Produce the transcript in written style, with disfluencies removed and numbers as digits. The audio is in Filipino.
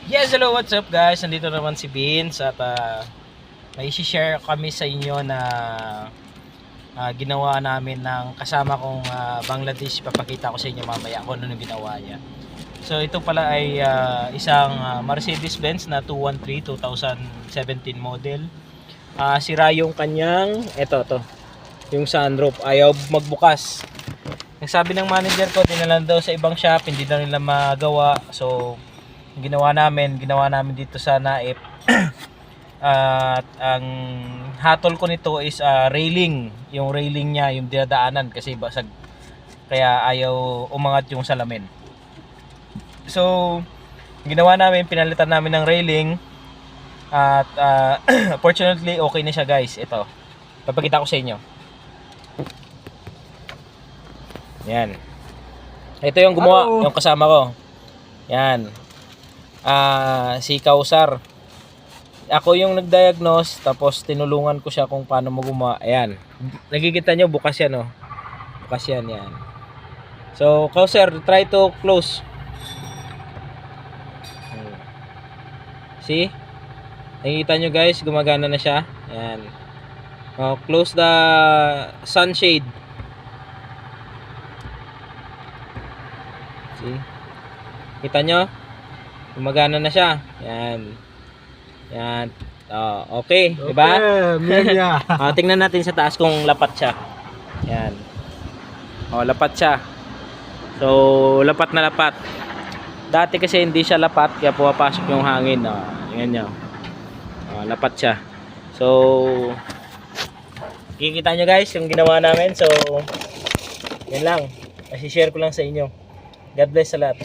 Yes, hello, what's up guys? Nandito naman si Vince at may share kami sa inyo na ginawa namin ng kasama kong Bangladesh. Papakita ko sa inyo mamaya kung ano ginawa niya. So ito pala ay isang Mercedes-Benz na 213 2017 model. Sira yung kanyang, to, yung sunroof, ayaw magbukas. Nagsabi ng manager ko, dinala daw sa ibang shop, hindi daw nila magawa. So ginawa namin dito sa Naip. At ang hatol ko nito is railing, yung railing niya, yung dinadaanan kasi basag, kaya ayaw umangat yung salamin. So ginawa namin, pinalitan namin ng railing at fortunately okay na siya guys. Ito, papakita ko sa inyo. Yan, ito yung gumawa. Hello. Yung kasama ko, yan, si Kausar. Ako yung nag-diagnose, tapos tinulungan ko siya kung paano mo gumawa. Ayan, nakikita nyo, bukas yan, oh. Bukas yan, yan. So Kausar, try to close. See, nakikita nyo guys, gumagana na siya. Ayan, close the sunshade. See, kita nyo, gumagana na siya. Yan. Yan. Okay, di ba? Tingnan natin sa taas kung lapat siya. Yan. Lapat siya. So, lapat na lapat. Dati kasi hindi siya lapat, kaya pumapasok yung hangin. Tingnan nyo. Lapat siya. So, kikita nyo guys yung ginawa namin. So, yan lang. I-share ko lang sa inyo. God bless sa lahat.